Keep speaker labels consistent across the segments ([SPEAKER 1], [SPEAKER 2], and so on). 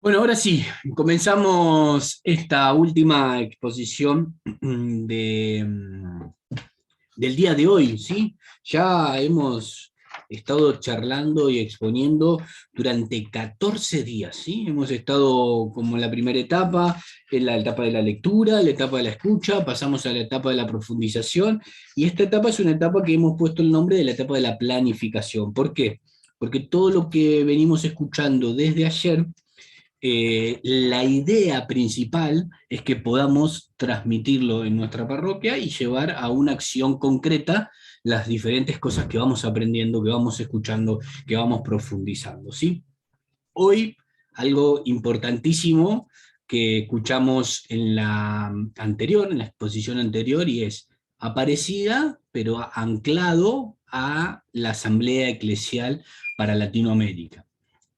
[SPEAKER 1] Bueno, ahora sí, comenzamos esta última exposición del día de hoy, ¿sí? Ya hemos estado charlando y exponiendo durante 14 días, ¿sí? Hemos estado como en la primera etapa, en la etapa de la lectura, la etapa de la escucha, pasamos a la etapa de la profundización, y esta etapa es una etapa que hemos puesto el nombre de la etapa de la planificación. ¿Por qué? Porque todo lo que venimos escuchando desde ayer, la idea principal es que podamos transmitirlo en nuestra parroquia y llevar a una acción concreta las diferentes cosas que vamos aprendiendo, que vamos escuchando, que vamos profundizando, ¿sí? Hoy, algo importantísimo que escuchamos en la exposición anterior, y es Aparecida, pero anclado a la Asamblea Eclesial para Latinoamérica.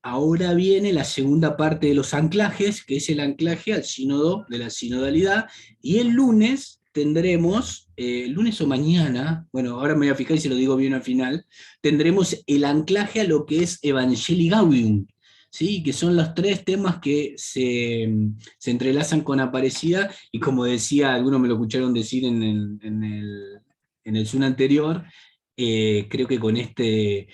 [SPEAKER 1] Ahora viene la segunda parte de los anclajes, que es el anclaje al sínodo de la sinodalidad, y el lunes tendremos, lunes o mañana, bueno, ahora me voy a fijar si lo digo bien al final, tendremos el anclaje a lo que es Evangelii Gaudium, ¿sí? Que son los tres temas que se entrelazan con Aparecida, y como decía, algunos me lo escucharon decir en el Zoom anterior. Creo que con este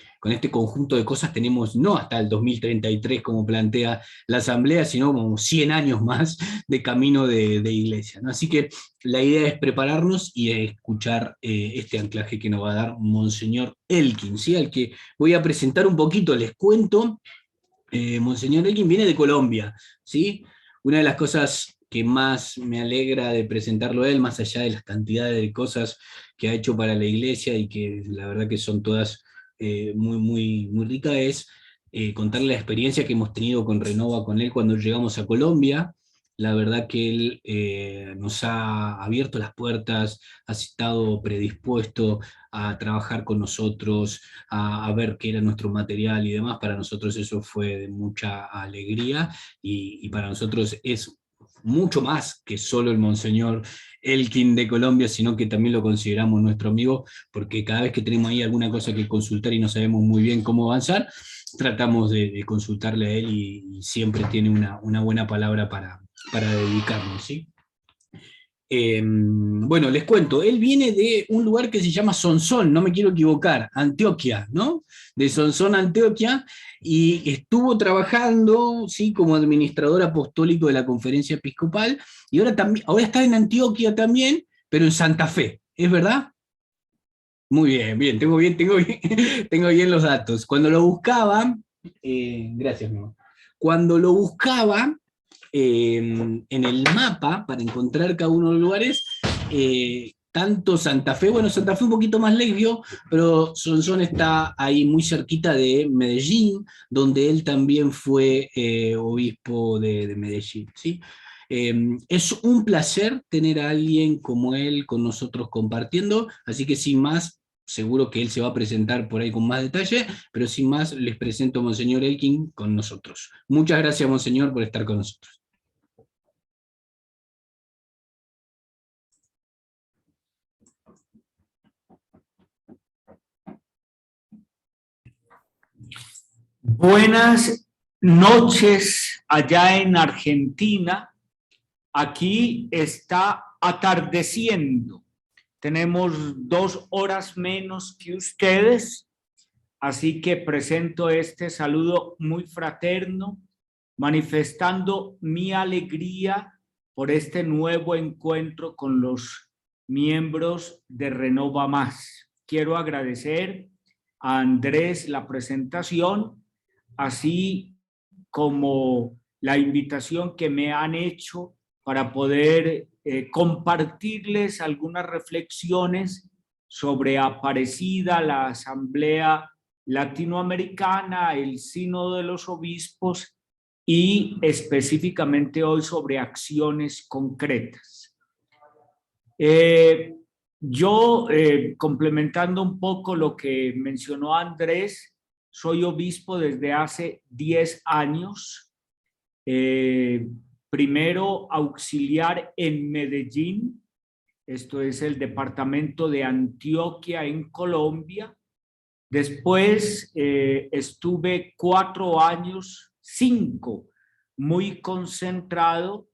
[SPEAKER 1] conjunto de cosas tenemos no hasta el 2033 como plantea la Asamblea, sino como 100 años más de camino de iglesia, ¿no? Así que la idea es prepararnos y escuchar este anclaje que nos va a dar Monseñor Elkin, ¿sí? Al que voy a presentar un poquito, les cuento. Monseñor Elkin viene de Colombia, ¿sí? Una de las cosas que más me alegra de presentarlo a él, más allá de las cantidades de cosas que ha hecho para la iglesia y que la verdad que son todas muy, muy, muy ricas, es contarle la experiencia que hemos tenido con Renova con él cuando llegamos a Colombia. La verdad que él nos ha abierto las puertas, ha estado predispuesto a trabajar con nosotros, a ver qué era nuestro material y demás. Para nosotros eso fue de mucha alegría, y para nosotros es mucho más que solo el Monseñor Elkin de Colombia, sino que también lo consideramos nuestro amigo, porque cada vez que tenemos ahí alguna cosa que consultar y no sabemos muy bien cómo avanzar, tratamos de consultarle a él, y siempre tiene una buena palabra para dedicarnos, ¿sí? Bueno, les cuento, él viene de un lugar que se llama Sonsón, no me quiero equivocar, Antioquia, ¿no? De Sonsón, Antioquia, y estuvo trabajando, ¿sí? Como administrador apostólico de la Conferencia Episcopal, y ahora está en Antioquia también, pero en Santa Fe, ¿es verdad? Muy bien, bien, tengo bien los datos. Cuando lo buscaba, gracias, mi amor. Cuando lo buscaba en el mapa para encontrar cada uno de los lugares, tanto Santa Fe, bueno, Santa Fe un poquito más lejos, pero Sonsón está ahí muy cerquita de Medellín, donde él también fue obispo de Medellín, ¿sí? Es un placer tener a alguien como él con nosotros compartiendo, así que sin más, seguro que él se va a presentar por ahí con más detalle, pero sin más les presento a Monseñor Elkin con nosotros. Muchas gracias, Monseñor, por estar con nosotros.
[SPEAKER 2] Buenas noches allá en Argentina. Aquí está atardeciendo. Tenemos 2 horas menos que ustedes, así que presento este saludo muy fraterno, manifestando mi alegría por este nuevo encuentro con los miembros de Renova Más. Quiero agradecer a Andrés la presentación, así como la invitación que me han hecho para poder compartirles algunas reflexiones sobre Aparecida, la Asamblea Latinoamericana, el Sínodo de los Obispos y específicamente hoy sobre acciones concretas. Yo, complementando un poco lo que mencionó Andrés, soy obispo desde hace 10 años, primero auxiliar en Medellín, esto es el departamento de Antioquia en Colombia. Después estuve 4 años, 5, muy concentrado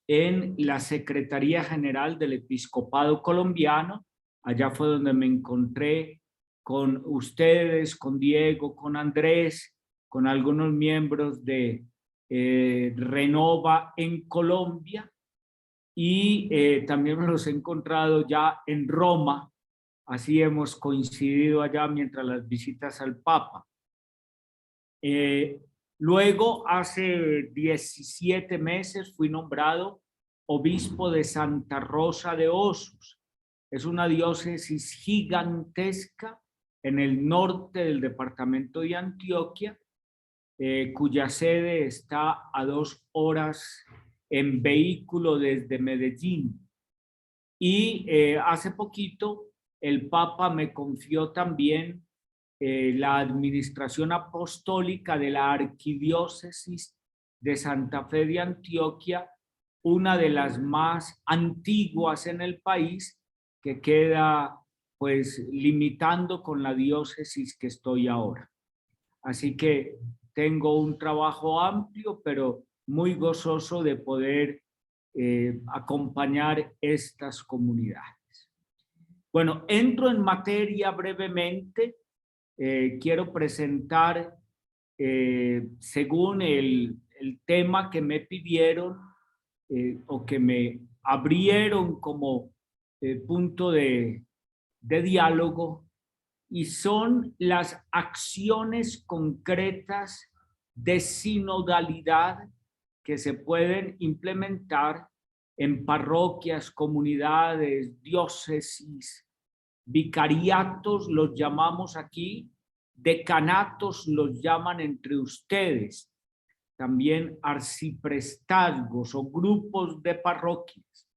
[SPEAKER 2] en la Secretaría General del Episcopado Colombiano. Allá fue donde me encontré con ustedes, con Diego, con Andrés, con algunos miembros de Renova en Colombia, y también me los he encontrado ya en Roma. Así hemos coincidido allá mientras las visitas al Papa. Luego, hace 17 meses, fui nombrado obispo de Santa Rosa de Osos. Es una diócesis gigantesca en el norte del departamento de Antioquia, cuya sede está a 2 horas en vehículo desde Medellín. Y hace poquito el Papa me confió también la administración apostólica de la Arquidiócesis de Santa Fe de Antioquia, una de las más antiguas en el país, que queda pues limitando con la diócesis que estoy ahora. Así que tengo un trabajo amplio, pero muy gozoso de poder acompañar estas comunidades. Bueno, entro en materia brevemente. Quiero presentar, según el tema que me pidieron o que me abrieron como punto de diálogo, y son las acciones concretas de sinodalidad que se pueden implementar en parroquias, comunidades, diócesis, vicariatos los llamamos aquí, decanatos los llaman entre ustedes, también arciprestazgos o grupos de parroquias,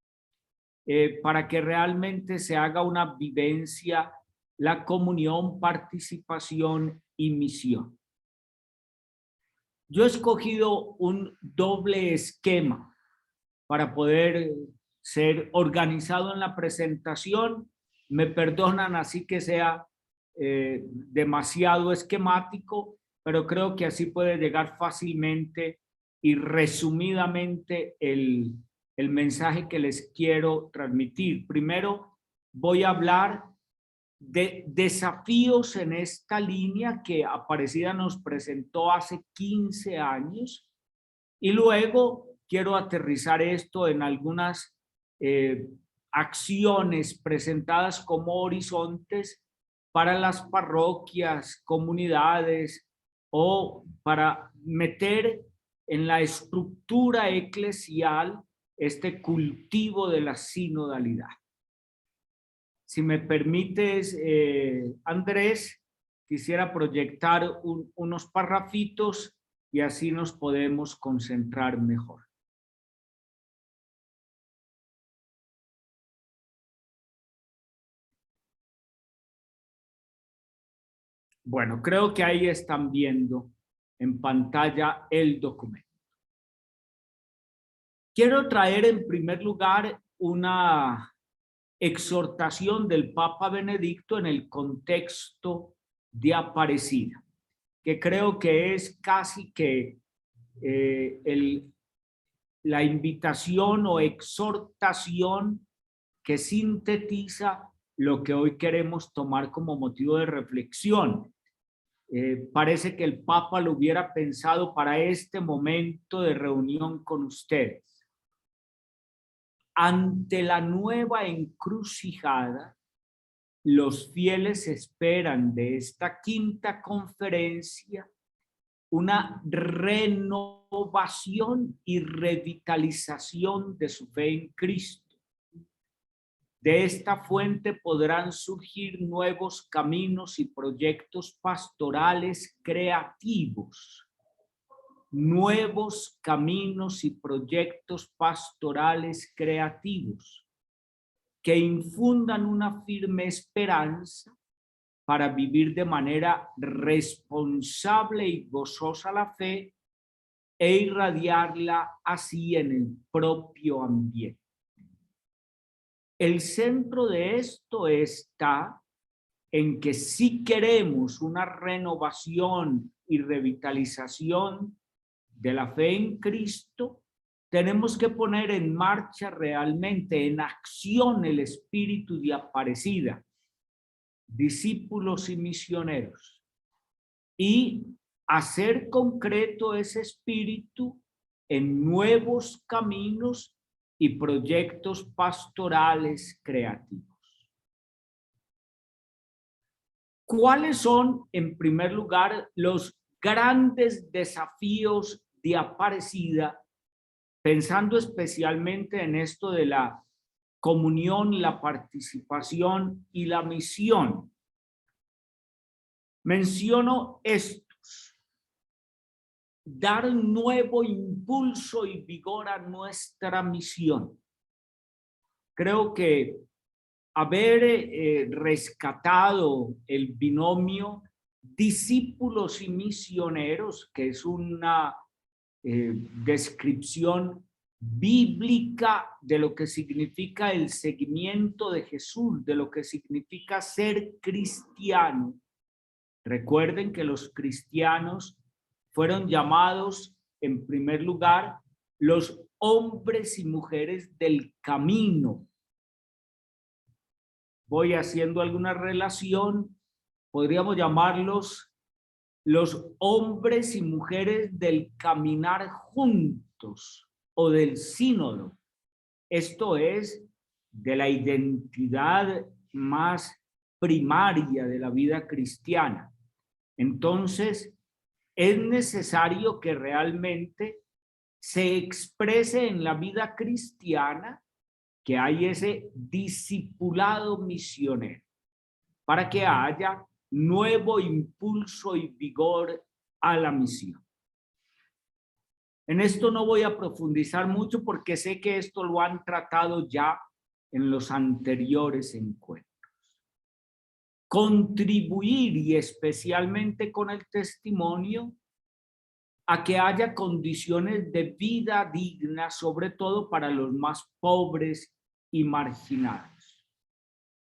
[SPEAKER 2] para que realmente se haga una vivencia, la comunión, participación y misión. Yo he escogido un doble esquema para poder ser organizado en la presentación. Me perdonan así que sea demasiado esquemático, pero creo que así puede llegar fácilmente y resumidamente el mensaje que les quiero transmitir. Primero voy a hablar de desafíos en esta línea que Aparecida nos presentó hace 15 años, y luego quiero aterrizar esto en algunas acciones presentadas como horizontes para las parroquias, comunidades, o para meter en la estructura eclesial este cultivo de la sinodalidad. Si me permites, Andrés, quisiera proyectar unos parrafitos y así nos podemos concentrar mejor. Bueno, creo que ahí están viendo en pantalla el documento. Quiero traer en primer lugar una exhortación del Papa Benedicto en el contexto de Aparecida, que creo que es casi que la invitación o exhortación que sintetiza lo que hoy queremos tomar como motivo de reflexión. Parece que el Papa lo hubiera pensado para este momento de reunión con ustedes. Ante la nueva encrucijada, los fieles esperan de esta quinta conferencia una renovación y revitalización de su fe en Cristo. De esta fuente podrán surgir nuevos caminos y proyectos pastorales creativos. Nuevos caminos y proyectos pastorales creativos que infundan una firme esperanza para vivir de manera responsable y gozosa la fe e irradiarla así en el propio ambiente. El centro de esto está en que si queremos una renovación y revitalización de la fe en Cristo, tenemos que poner en marcha realmente, en acción, el espíritu de Aparecida, discípulos y misioneros, y hacer concreto ese espíritu en nuevos caminos y proyectos pastorales creativos. ¿Cuáles son, en primer lugar, los grandes desafíos de Aparecida, pensando especialmente en esto de la comunión, la participación y la misión? Menciono estos: dar un nuevo impulso y vigor a nuestra misión. Creo que haber rescatado el binomio discípulos y misioneros, que es una descripción bíblica de lo que significa el seguimiento de Jesús, de lo que significa ser cristiano. Recuerden que los cristianos fueron llamados, en primer lugar, los hombres y mujeres del camino. Voy haciendo alguna relación, podríamos llamarlos los hombres y mujeres del caminar juntos o del sínodo. Esto es de la identidad más primaria de la vida cristiana. Entonces, es necesario que realmente se exprese en la vida cristiana que hay ese discipulado misionero, para que haya nuevo impulso y vigor a la misión. En esto no voy a profundizar mucho porque sé que esto lo han tratado ya en los anteriores encuentros. Contribuir, y especialmente con el testimonio, a que haya condiciones de vida digna, sobre todo para los más pobres y marginados.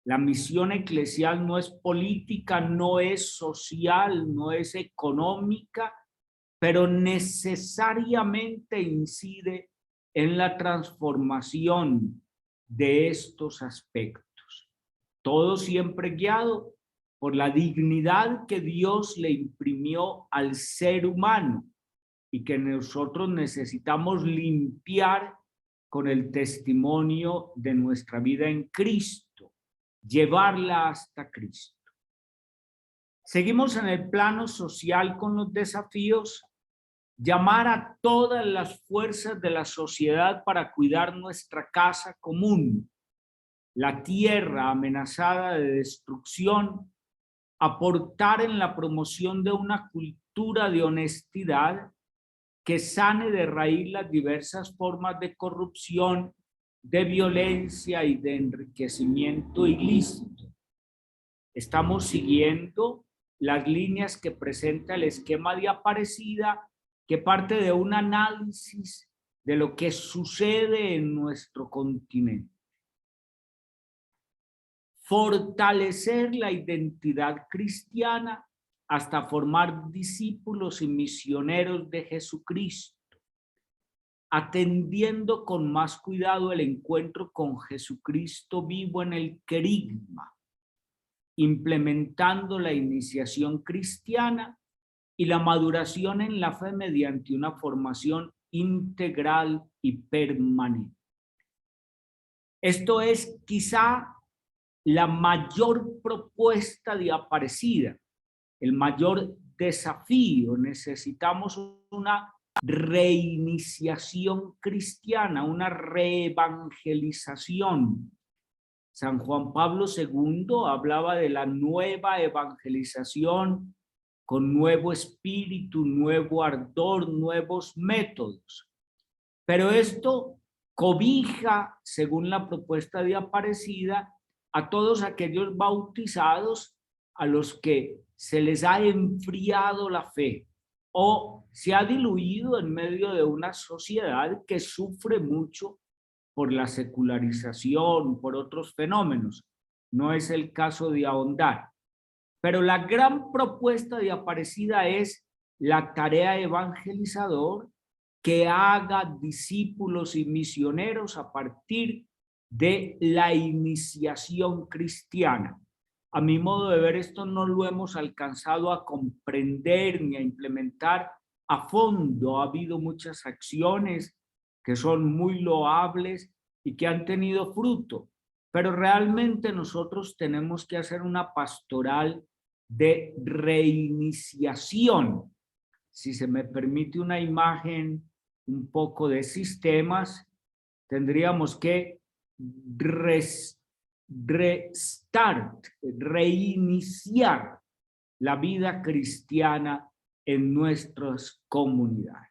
[SPEAKER 2] La misión eclesial no es política, no es social, no es económica, pero necesariamente incide en la transformación de estos aspectos. Todo siempre guiado por la dignidad que Dios le imprimió al ser humano y que nosotros necesitamos limpiar con el testimonio de nuestra vida en Cristo, llevarla hasta Cristo. Seguimos en el plano social con los desafíos: llamar a todas las fuerzas de la sociedad para cuidar nuestra casa común, la tierra amenazada de destrucción, aportar en la promoción de una cultura de honestidad que sane de raíz las diversas formas de corrupción, de violencia y de enriquecimiento ilícito. Estamos siguiendo las líneas que presenta el esquema de Aparecida, que parte de un análisis de lo que sucede en nuestro continente. Fortalecer la identidad cristiana hasta formar discípulos y misioneros de Jesucristo, atendiendo con más cuidado el encuentro con Jesucristo vivo en el querigma, implementando la iniciación cristiana y la maduración en la fe mediante una formación integral y permanente. Esto es quizá la mayor propuesta de Aparecida, el mayor desafío. Necesitamos una reiniciación cristiana, una reevangelización. San Juan Pablo II hablaba de la nueva evangelización con nuevo espíritu, nuevo ardor, nuevos métodos. Pero esto cobija, según la propuesta de Aparecida, a todos aquellos bautizados a los que se les ha enfriado la fe o se ha diluido en medio de una sociedad que sufre mucho por la secularización, por otros fenómenos. No es el caso de ahondar. Pero la gran propuesta de Aparecida es la tarea evangelizadora que haga discípulos y misioneros a partir de la iniciación cristiana. A mi modo de ver, esto no lo hemos alcanzado a comprender ni a implementar a fondo. Ha habido muchas acciones que son muy loables y que han tenido fruto, pero realmente nosotros tenemos que hacer una pastoral de reiniciación. Si se me permite una imagen un poco de sistemas, tendríamos que reiniciar la vida cristiana en nuestras comunidades.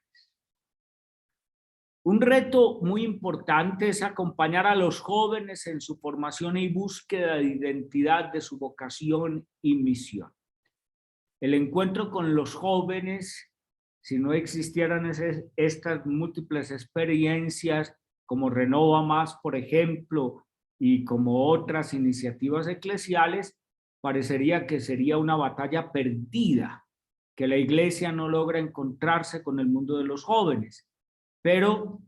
[SPEAKER 2] Un reto muy importante es acompañar a los jóvenes en su formación y búsqueda de identidad de su vocación y misión. El encuentro con los jóvenes, si no existieran estas múltiples experiencias como Renova Más, por ejemplo, y como otras iniciativas eclesiales, parecería que sería una batalla perdida, que la iglesia no logra encontrarse con el mundo de los jóvenes. Pero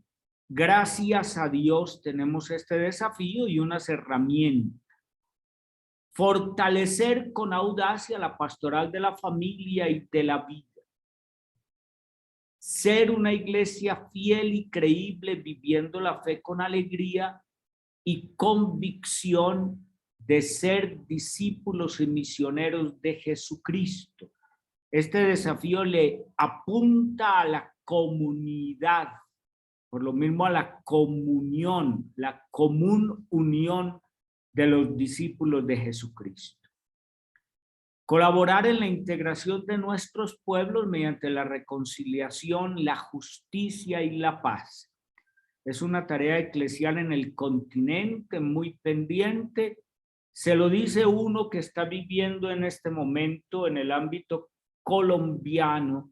[SPEAKER 2] gracias a Dios tenemos este desafío y unas herramientas. Fortalecer con audacia la pastoral de la familia y de la vida. Ser una iglesia fiel y creíble, viviendo la fe con alegría y convicción de ser discípulos y misioneros de Jesucristo. Este desafío le apunta a la comunidad, por lo mismo a la comunión, la común unión de los discípulos de Jesucristo. Colaborar en la integración de nuestros pueblos mediante la reconciliación, la justicia y la paz. Es una tarea eclesial en el continente muy pendiente. Se lo dice uno que está viviendo en este momento en el ámbito colombiano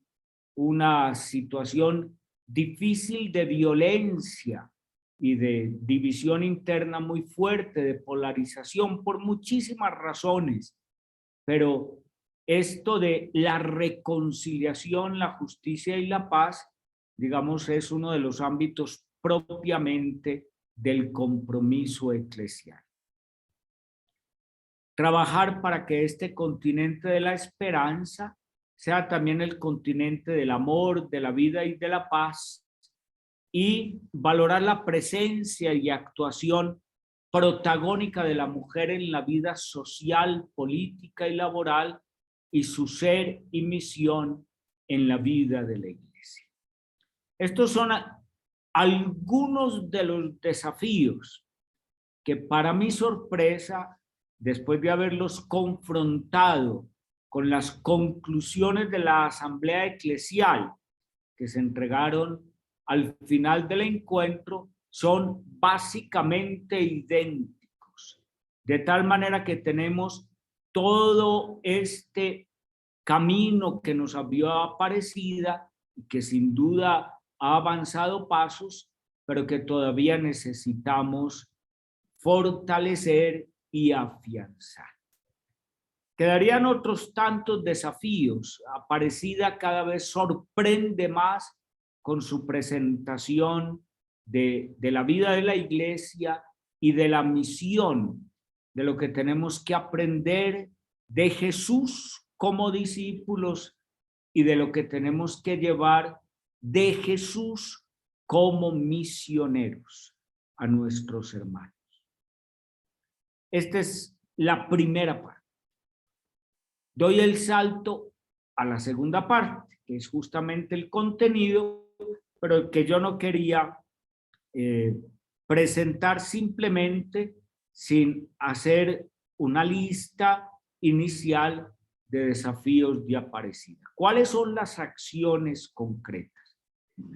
[SPEAKER 2] una situación difícil de violencia y de división interna muy fuerte, de polarización por muchísimas razones, pero esto de la reconciliación, la justicia y la paz, digamos, es uno de los ámbitos propiamente del compromiso eclesial. Trabajar para que este continente de la esperanza sea también el continente del amor, de la vida y de la paz, y valorar la presencia y actuación protagónica de la mujer en la vida social, política y laboral, y su ser y misión en la vida de la iglesia. Estos son algunos de los desafíos que, para mi sorpresa, después de haberlos confrontado con las conclusiones de la asamblea eclesial que se entregaron al final del encuentro, son básicamente idénticos, de tal manera que tenemos todo este camino que nos había aparecido y que sin duda ha avanzado pasos, pero que todavía necesitamos fortalecer y afianzar. Quedarían otros tantos desafíos. Aparecida cada vez sorprende más con su presentación de la vida de la iglesia y de la misión, de lo que tenemos que aprender de Jesús como discípulos y de lo que tenemos que llevar de Jesús como misioneros a nuestros hermanos. Esta es la primera parte. Doy el salto a la segunda parte, que es justamente el contenido, pero que yo no quería presentar simplemente sin hacer una lista inicial de desafíos de Aparecida. ¿Cuáles son las acciones concretas?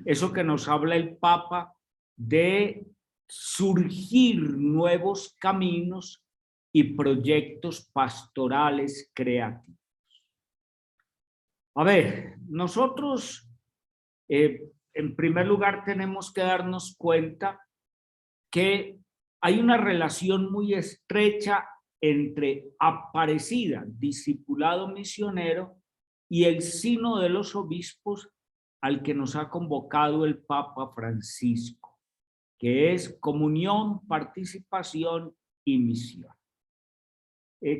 [SPEAKER 2] Eso que nos habla el Papa de surgir nuevos caminos y proyectos pastorales creativos. A ver, nosotros en primer lugar tenemos que darnos cuenta que hay una relación muy estrecha entre Aparecida, discipulado misionero, y el Sínodo de los Obispos, al que nos ha convocado el Papa Francisco, que es comunión, participación y misión.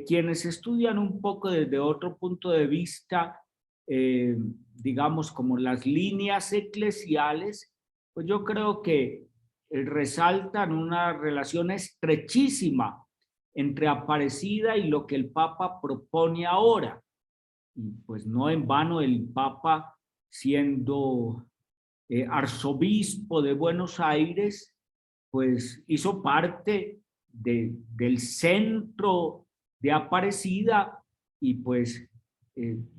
[SPEAKER 2] Quienes estudian un poco desde otro punto de vista, digamos como las líneas eclesiales, pues yo creo que resaltan una relación estrechísima entre Aparecida y lo que el Papa propone ahora. Y pues no en vano el Papa, siendo arzobispo de Buenos Aires, pues hizo parte del centro de Aparecida y pues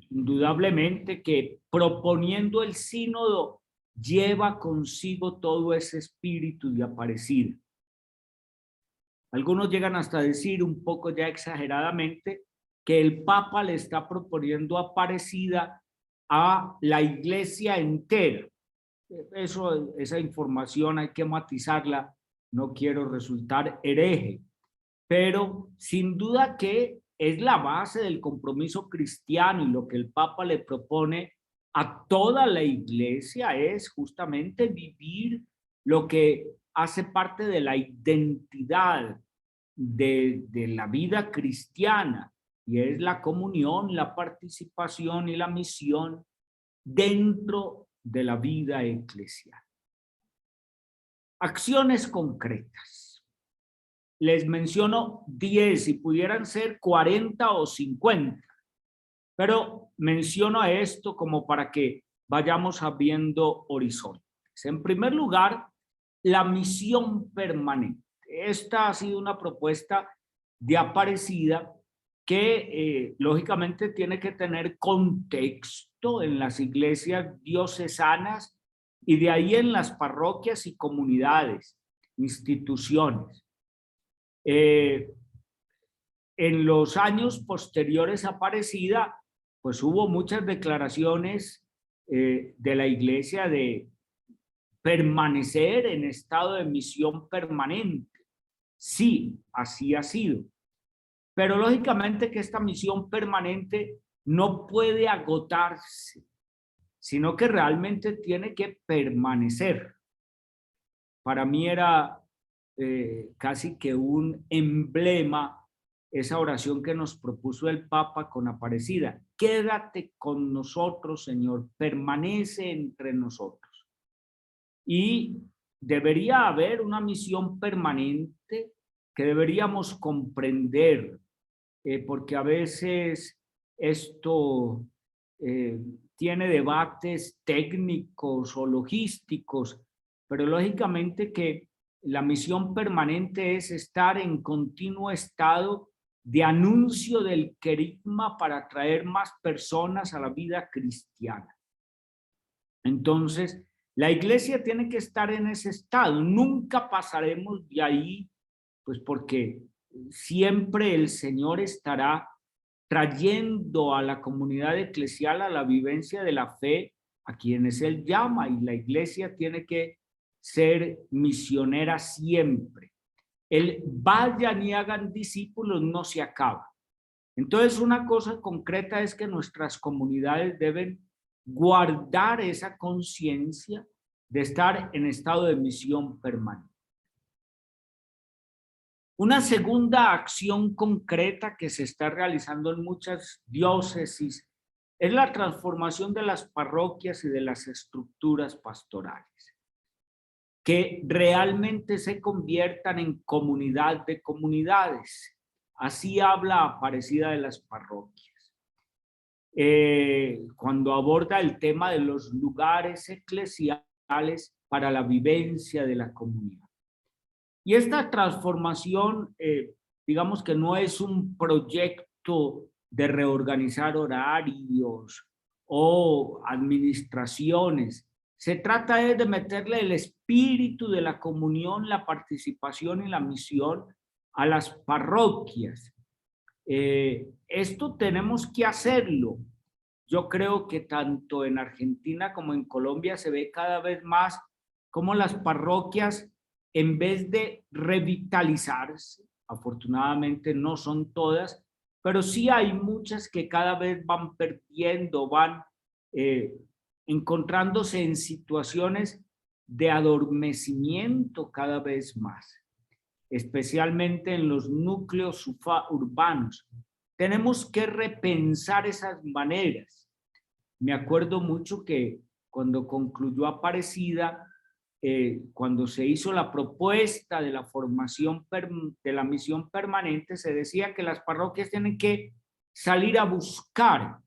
[SPEAKER 2] indudablemente que proponiendo el sínodo lleva consigo todo ese espíritu de Aparecida. Algunos llegan hasta decir un poco ya exageradamente que el Papa le está proponiendo Aparecida a la iglesia entera. Esa información hay que matizarla, no quiero resultar hereje, pero sin duda que es la base del compromiso cristiano y lo que el Papa le propone a toda la iglesia es justamente vivir lo que hace parte de la identidad de la vida cristiana y es la comunión, la participación y la misión dentro de la vida eclesial. Acciones concretas. Les menciono 10, si pudieran ser 40 o 50, pero menciono esto como para que vayamos abriendo horizontes. En primer lugar, la misión permanente. Esta ha sido una propuesta de Aparecida que lógicamente tiene que tener contexto en las iglesias diocesanas y de ahí en las parroquias y comunidades, instituciones. En los años posteriores a Aparecida, pues hubo muchas declaraciones de la iglesia de permanecer en estado de misión permanente. Sí, así ha sido. Pero lógicamente que esta misión permanente no puede agotarse, sino que realmente tiene que permanecer. Para mí era casi que un emblema esa oración que nos propuso el Papa con Aparecida. Quédate con nosotros, Señor, permanece entre nosotros. Y debería haber una misión permanente que deberíamos comprender, porque a veces esto tiene debates técnicos o logísticos, pero lógicamente que la misión permanente es estar en continuo estado de anuncio del querigma para atraer más personas a la vida cristiana. Entonces, la iglesia tiene que estar en ese estado. Nunca pasaremos de ahí, pues porque siempre el Señor estará trayendo a la comunidad eclesial a la vivencia de la fe a quienes Él llama, y la iglesia tiene que ser misionera siempre. El vayan y hagan discípulos no se acaba. Entonces, una cosa concreta es que nuestras comunidades deben guardar esa conciencia de estar en estado de misión permanente. Una segunda acción concreta que se está realizando en muchas diócesis es la transformación de las parroquias y de las estructuras pastorales, que realmente se conviertan en comunidad de comunidades. Así habla Aparecida de las parroquias. Cuando aborda el tema de los lugares eclesiales para la vivencia de la comunidad. Y esta transformación, digamos que no es un proyecto de reorganizar horarios o administraciones. Se trata de meterle el espíritu de la comunión, la participación y la misión a las parroquias. Esto tenemos que hacerlo. Yo creo que tanto en Argentina como en Colombia se ve cada vez más cómo las parroquias, en vez de revitalizarse, afortunadamente no son todas, pero sí hay muchas que cada vez van perdiendo, van encontrándose en situaciones de adormecimiento cada vez más, especialmente en los núcleos urbanos. Tenemos que repensar esas maneras. Me acuerdo mucho que cuando concluyó Aparecida, cuando se hizo la propuesta de la formación de la misión permanente, se decía que las parroquias tienen que salir a buscar,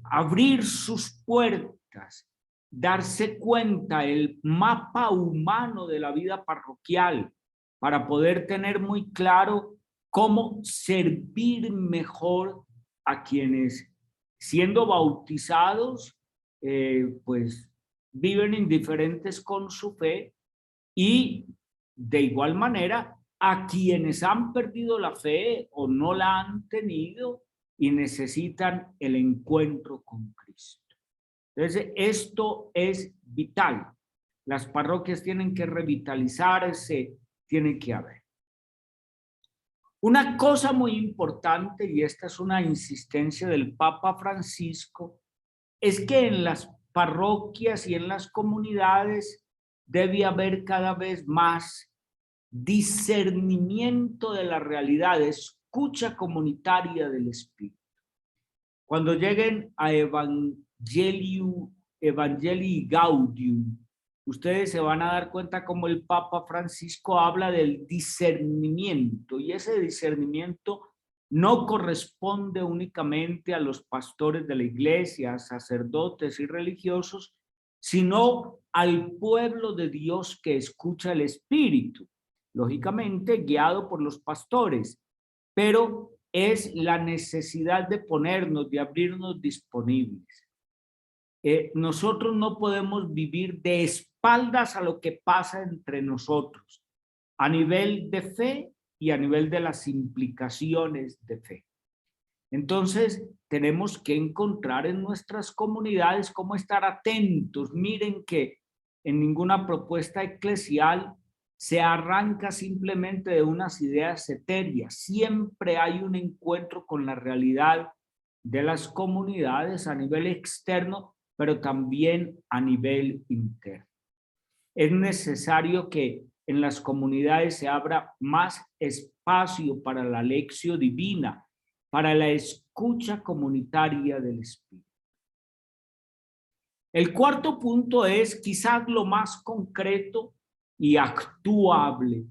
[SPEAKER 2] abrir sus puertas, darse cuenta el mapa humano de la vida parroquial para poder tener muy claro cómo servir mejor a quienes, siendo bautizados, pues viven indiferentes con su fe, y de igual manera a quienes han perdido la fe o no la han tenido y necesitan el encuentro con Cristo. Entonces, esto es vital. Las parroquias tienen que revitalizarse, tiene que haber. Una cosa muy importante, y esta es una insistencia del Papa Francisco, es que en las parroquias y en las comunidades debe haber cada vez más discernimiento de la realidad, escucha comunitaria del Espíritu. Cuando lleguen a Evangelii Gaudium, ustedes se van a dar cuenta cómo el Papa Francisco habla del discernimiento, y ese discernimiento no corresponde únicamente a los pastores de la iglesia, sacerdotes y religiosos, sino al pueblo de Dios que escucha el Espíritu, lógicamente guiado por los pastores, pero es la necesidad de ponernos, de abrirnos disponibles. Nosotros no podemos vivir de espaldas a lo que pasa entre nosotros, a nivel de fe y a nivel de las implicaciones de fe. Entonces, tenemos que encontrar en nuestras comunidades cómo estar atentos. Miren que en ninguna propuesta eclesial se arranca simplemente de unas ideas etéreas. Siempre hay un encuentro con la realidad de las comunidades a nivel externo, pero también a nivel interno. Es necesario que en las comunidades se abra más espacio para la lección divina, para la escucha comunitaria del Espíritu. El cuarto punto es quizás lo más concreto y actuable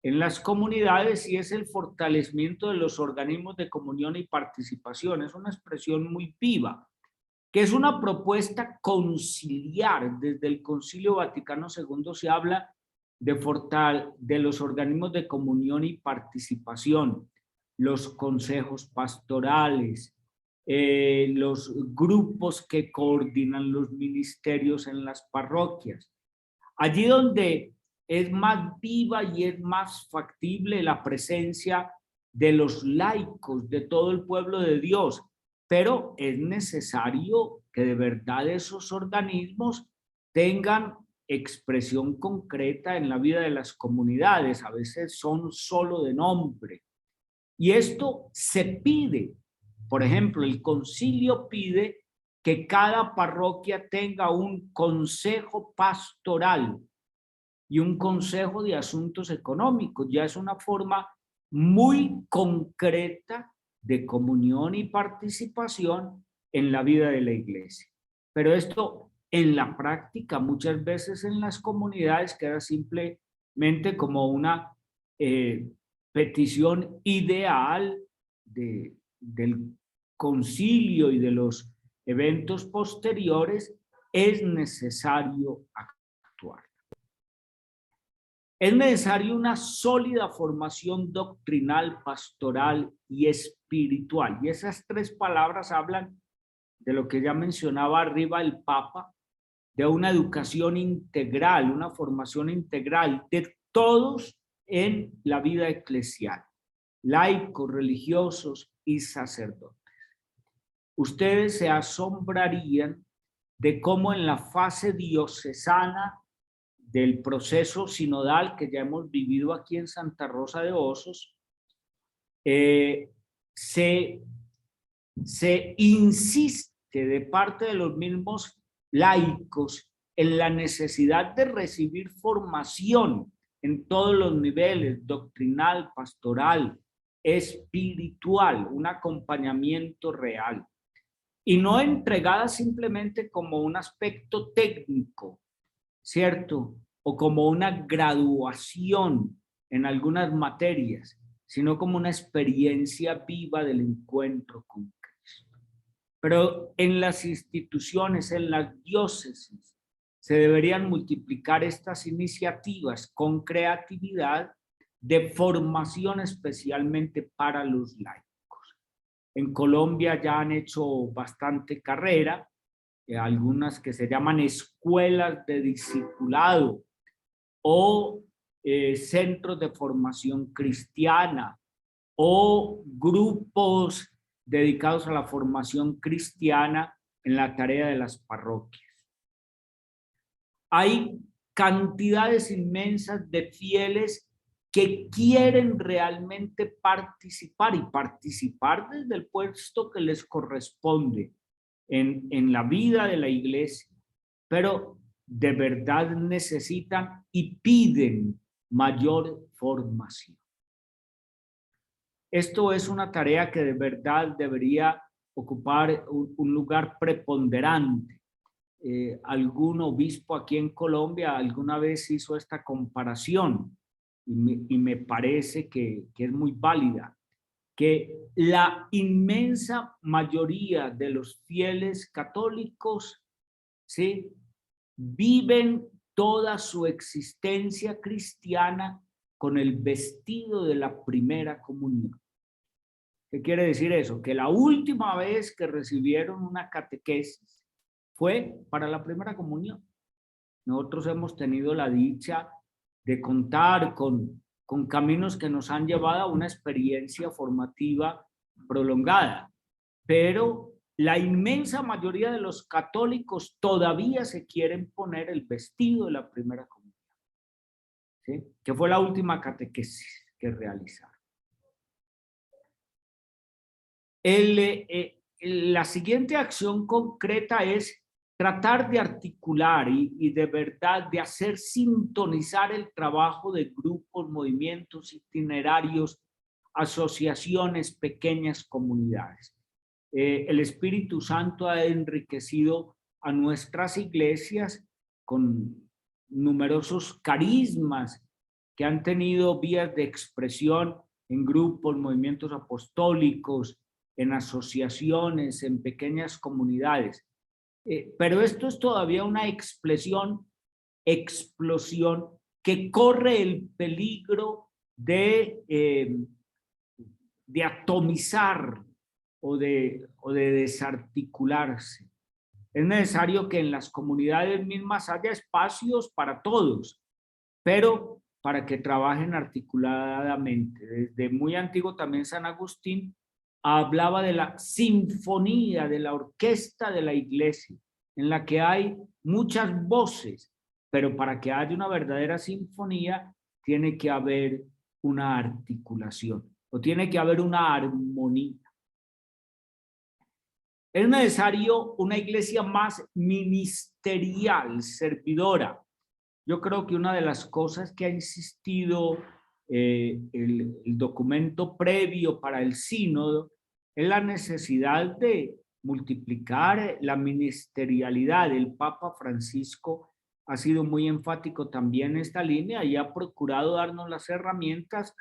[SPEAKER 2] en las comunidades, y es el fortalecimiento de los organismos de comunión y participación. Es una expresión muy viva, que es una propuesta conciliar. Desde el Concilio Vaticano II se habla de los organismos de comunión y participación, los consejos pastorales, los grupos que coordinan los ministerios en las parroquias. Allí donde es más viva y es más factible la presencia de los laicos, de todo el pueblo de Dios, pero es necesario que de verdad esos organismos tengan expresión concreta en la vida de las comunidades. A veces son solo de nombre. Y esto se pide. Por ejemplo, el concilio pide que cada parroquia tenga un consejo pastoral y un consejo de asuntos económicos. Ya es una forma muy concreta de comunión y participación en la vida de la iglesia. Pero esto en la práctica, muchas veces en las comunidades, queda simplemente como una petición ideal del concilio y de los eventos posteriores. Es necesario actuar. Es necesaria una sólida formación doctrinal, pastoral y espiritual. Y esas tres palabras hablan de lo que ya mencionaba arriba el Papa, de una educación integral, una formación integral de todos en la vida eclesial, laicos, religiosos y sacerdotes. Ustedes se asombrarían de cómo en la fase diocesana del proceso sinodal que ya hemos vivido aquí en Santa Rosa de Osos, se insiste de parte de los mismos laicos en la necesidad de recibir formación en todos los niveles, doctrinal, pastoral, espiritual, un acompañamiento real, y no entregada simplemente como un aspecto técnico, ¿cierto? O como una graduación en algunas materias, sino como una experiencia viva del encuentro con Cristo. Pero en las instituciones, en las diócesis, se deberían multiplicar estas iniciativas con creatividad de formación especialmente para los laicos. En Colombia ya han hecho bastante carrera, algunas que se llaman escuelas de discipulado o centros de formación cristiana o grupos dedicados a la formación cristiana en la tarea de las parroquias. Hay cantidades inmensas de fieles que quieren realmente participar y participar desde el puesto que les corresponde en la vida de la iglesia, pero de verdad necesitan y piden mayor formación. Esto es una tarea que de verdad debería ocupar un lugar preponderante. Algún obispo aquí en Colombia alguna vez hizo esta comparación y me parece que es muy válida, que la inmensa mayoría de los fieles católicos, ¿sí?, viven toda su existencia cristiana con el vestido de la primera comunión. ¿Qué quiere decir eso? Que la última vez que recibieron una catequesis fue para la primera comunión. Nosotros hemos tenido la dicha de contar con caminos que nos han llevado a una experiencia formativa prolongada, pero la inmensa mayoría de los católicos todavía se quieren poner el vestido de la primera comunión, ¿sí?, que fue la última catequesis que realizaron. La siguiente acción concreta es tratar de articular y de verdad de hacer sintonizar el trabajo de grupos, movimientos, itinerarios, asociaciones, pequeñas comunidades. El Espíritu Santo ha enriquecido a nuestras iglesias con numerosos carismas que han tenido vías de expresión en grupos, movimientos apostólicos, en asociaciones, en pequeñas comunidades. Pero esto es todavía una explosión que corre el peligro de atomizar o de desarticularse. Es necesario que en las comunidades mismas haya espacios para todos, pero para que trabajen articuladamente. Desde muy antiguo también San Agustín hablaba de la sinfonía, de la orquesta de la iglesia, en la que hay muchas voces, pero para que haya una verdadera sinfonía tiene que haber una articulación o tiene que haber una armonía. Es necesario una iglesia más ministerial, servidora. Yo creo que una de las cosas que ha insistido el documento previo para el sínodo es la necesidad de multiplicar la ministerialidad. El Papa Francisco ha sido muy enfático también en esta línea y ha procurado darnos las herramientas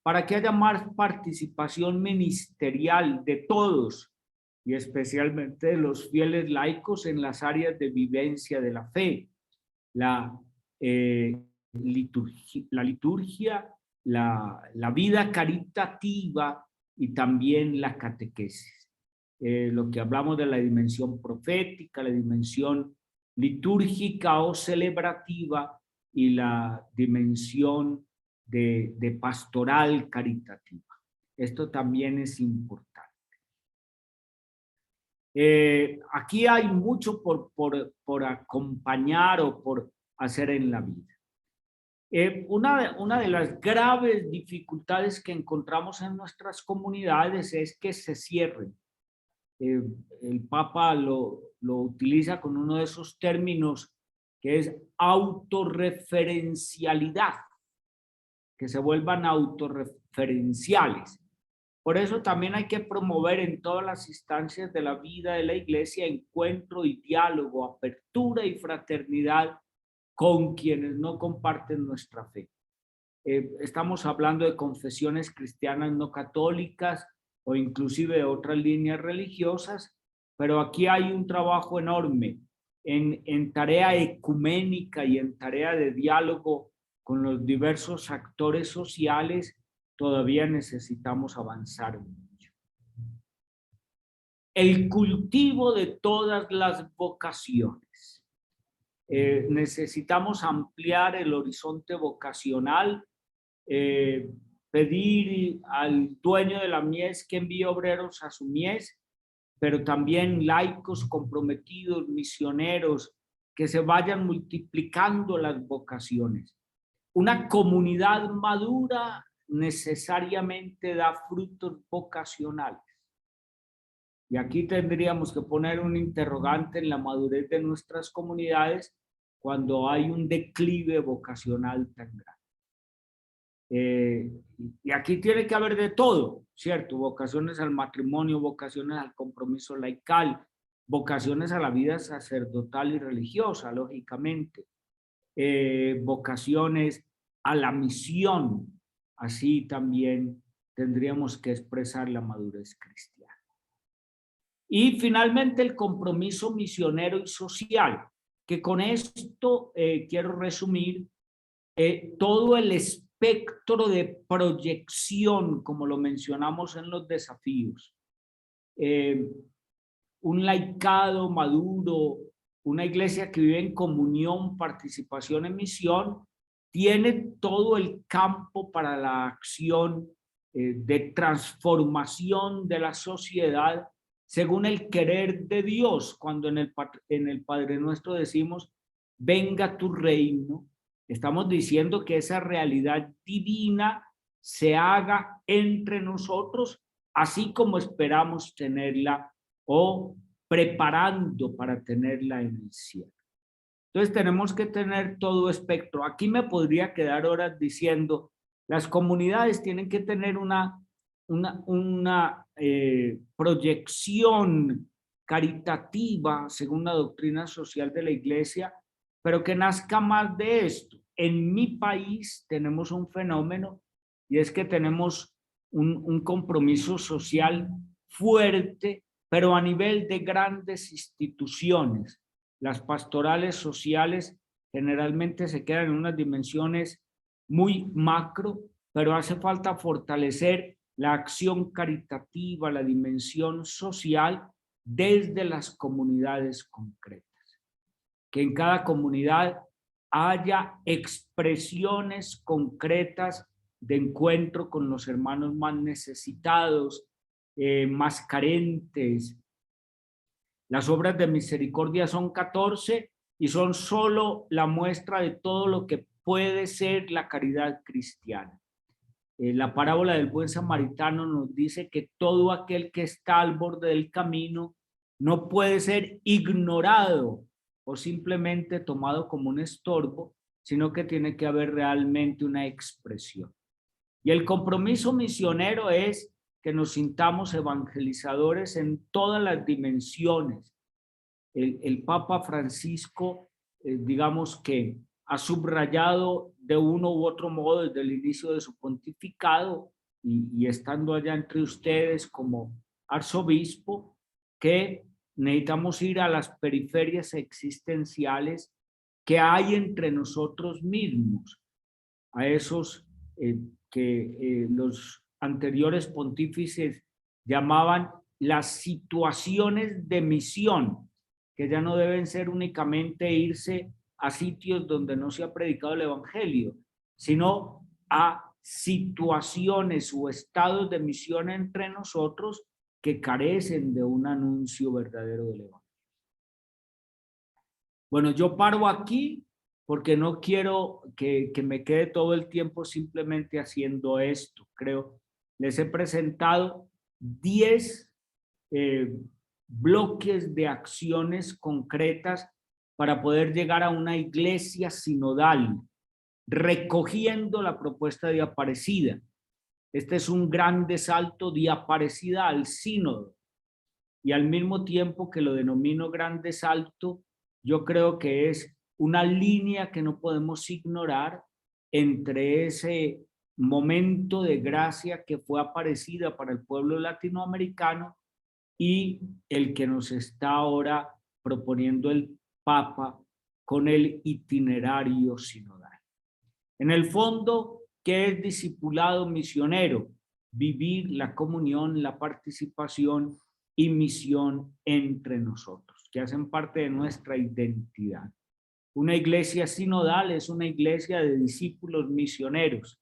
[SPEAKER 2] para que haya más participación ministerial de todos y especialmente de los fieles laicos en las áreas de vivencia de la fe, la liturgia, la vida caritativa y también la catequesis. Lo que hablamos de la dimensión profética, la dimensión litúrgica o celebrativa y la dimensión de pastoral caritativa. Esto también es importante. Aquí hay mucho por acompañar o por hacer en la vida. Una de las graves dificultades que encontramos en nuestras comunidades es que se cierren. el Papa lo utiliza con uno de esos términos que es autorreferencialidad, que se vuelvan autorreferenciales. Por eso también hay que promover en todas las instancias de la vida de la iglesia encuentro y diálogo, apertura y fraternidad con quienes no comparten nuestra fe. Estamos hablando de confesiones cristianas no católicas o inclusive de otras líneas religiosas, pero aquí hay un trabajo enorme en tarea ecuménica y en tarea de diálogo con los diversos actores sociales. Todavía necesitamos avanzar mucho. El cultivo de todas las vocaciones. Necesitamos ampliar el horizonte vocacional, pedir al dueño de la mies que envíe obreros a su mies, pero también laicos comprometidos, misioneros, que se vayan multiplicando las vocaciones. Una comunidad madura necesariamente da frutos vocacionales. Y aquí tendríamos que poner un interrogante en la madurez de nuestras comunidades cuando hay un declive vocacional tan grande. Y aquí tiene que haber de todo, ¿cierto? Vocaciones al matrimonio, vocaciones al compromiso laical, vocaciones a la vida sacerdotal y religiosa, lógicamente, vocaciones a la misión. Así también tendríamos que expresar la madurez cristiana. Y finalmente el compromiso misionero y social, que con esto quiero resumir todo el espectro de proyección, como lo mencionamos en los desafíos. Un laicado maduro, una iglesia que vive en comunión, participación en misión, tiene todo el campo para la acción de transformación de la sociedad según el querer de Dios. Cuando en el Padre Nuestro decimos, venga tu reino, estamos diciendo que esa realidad divina se haga entre nosotros, así como esperamos tenerla o preparando para tenerla en el cielo. Entonces tenemos que tener todo espectro. Aquí me podría quedar horas diciendo, las comunidades tienen que tener una proyección caritativa según la doctrina social de la iglesia, pero que nazca más de esto. En mi país tenemos un fenómeno y es que tenemos un compromiso social fuerte, pero a nivel de grandes instituciones. Las pastorales sociales generalmente se quedan en unas dimensiones muy macro, pero hace falta fortalecer la acción caritativa, la dimensión social desde las comunidades concretas. Que en cada comunidad haya expresiones concretas de encuentro con los hermanos más necesitados, más carentes. Las obras de misericordia son 14 y son solo la muestra de todo lo que puede ser la caridad cristiana. La parábola del buen samaritano nos dice que todo aquel que está al borde del camino no puede ser ignorado o simplemente tomado como un estorbo, sino que tiene que haber realmente una expresión. Y el compromiso misionero es que nos sintamos evangelizadores en todas las dimensiones. El Papa Francisco, digamos que ha subrayado de uno u otro modo desde el inicio de su pontificado y estando allá entre ustedes como arzobispo, que necesitamos ir a las periferias existenciales que hay entre nosotros mismos, a esos que los anteriores pontífices llamaban las situaciones de misión, que ya no deben ser únicamente irse a sitios donde no se ha predicado el evangelio, sino a situaciones o estados de misión entre nosotros que carecen de un anuncio verdadero del evangelio. Bueno, yo paro aquí porque no quiero que me quede todo el tiempo simplemente haciendo esto. Creo, les he presentado 10 bloques de acciones concretas para poder llegar a una iglesia sinodal, recogiendo la propuesta de Aparecida. Este es un gran salto de Aparecida al sínodo, y al mismo tiempo que lo denomino grande salto, yo creo que es una línea que no podemos ignorar entre ese momento de gracia que fue Aparecida para el pueblo latinoamericano y el que nos está ahora proponiendo el Papa con el itinerario sinodal. En el fondo, ¿qué es discipulado misionero? Vivir la comunión, la participación y misión entre nosotros, que hacen parte de nuestra identidad. Una iglesia sinodal es una iglesia de discípulos misioneros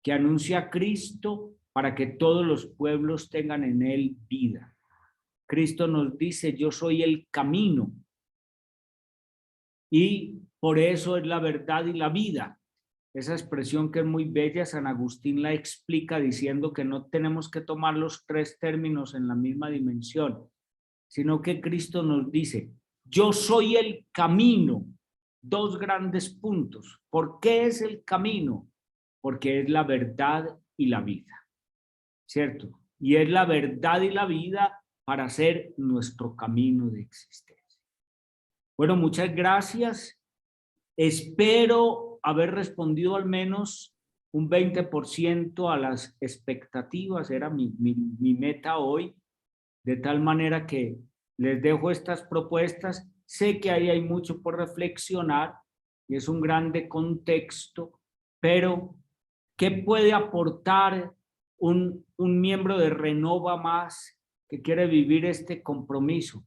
[SPEAKER 2] que anuncia a Cristo para que todos los pueblos tengan en él vida. Cristo nos dice: yo soy el camino, y por eso es la verdad y la vida. Esa expresión que es muy bella, San Agustín la explica diciendo que no tenemos que tomar los tres términos en la misma dimensión, sino que Cristo nos dice: yo soy el camino. Dos grandes puntos. ¿Por qué es el camino? Porque es la verdad y la vida, ¿cierto? Y es la verdad y la vida para ser nuestro camino de existencia. Bueno, muchas gracias. Espero haber respondido al menos un 20% a las expectativas. Era mi meta hoy, de tal manera que les dejo estas propuestas. Sé que ahí hay mucho por reflexionar y es un grande contexto, pero ¿qué puede aportar un miembro de Renova Más que quiere vivir este compromiso?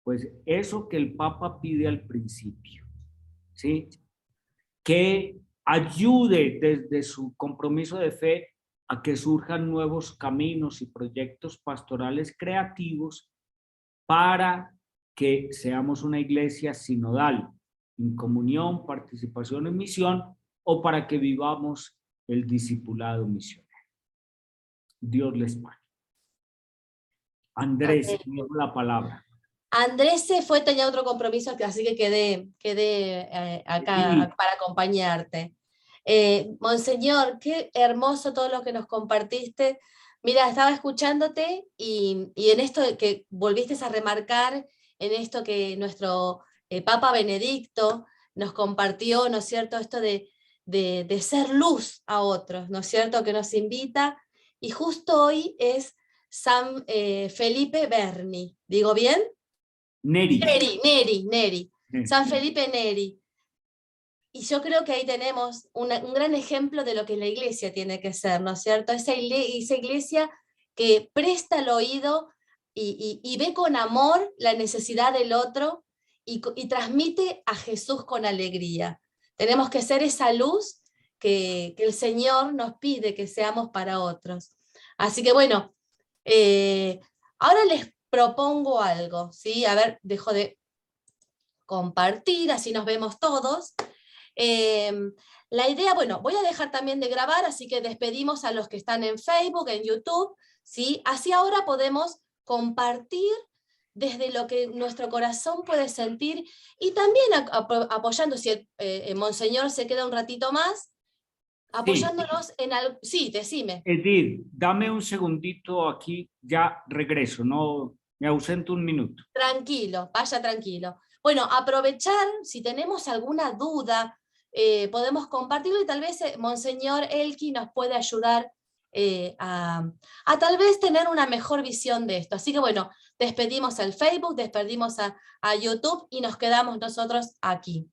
[SPEAKER 2] Pues eso que el Papa pide al principio, ¿sí? Que ayude desde su compromiso de fe a que surjan nuevos caminos y proyectos pastorales creativos para que seamos una iglesia sinodal, en comunión, participación en misión, o para que vivamos el discipulado misionero. Dios les pague. Andrés, tiene la palabra.
[SPEAKER 3] Andrés se fue, tenía otro compromiso, así que quedé acá para acompañarte. Monseñor, qué hermoso todo lo que nos compartiste. Mira, estaba escuchándote y en esto que volviste a remarcar, en esto que nuestro Papa Benedicto nos compartió, ¿no es cierto?, esto de ser luz a otros, ¿no es cierto?, que nos invita, y justo hoy es San Felipe Berni, ¿digo bien?
[SPEAKER 2] Neri.
[SPEAKER 3] Neri. San Felipe Neri. Y yo creo que ahí tenemos un gran ejemplo de lo que la iglesia tiene que ser, ¿no es cierto? Esa iglesia que presta el oído y ve con amor la necesidad del otro y transmite a Jesús con alegría. Tenemos que ser esa luz que el Señor nos pide que seamos para otros. Así que bueno, ahora les propongo algo, ¿sí? A ver, dejo de compartir, así nos vemos todos. La idea, bueno, voy a dejar también de grabar, así que despedimos a los que están en Facebook, en YouTube, ¿sí? Así ahora podemos compartir desde lo que nuestro corazón puede sentir, y también apoyando, si el Monseñor se queda un ratito más, apoyándonos en algo. Sí, decime.
[SPEAKER 2] Edith, dame un segundito aquí, ya regreso, no me ausento un minuto.
[SPEAKER 3] Tranquilo, vaya tranquilo. Bueno, aprovechar, si tenemos alguna duda, podemos compartirlo, y tal vez Monseñor Elki nos puede ayudar a tal vez tener una mejor visión de esto. Así que bueno, despedimos al Facebook, despedimos a YouTube y nos quedamos nosotros aquí.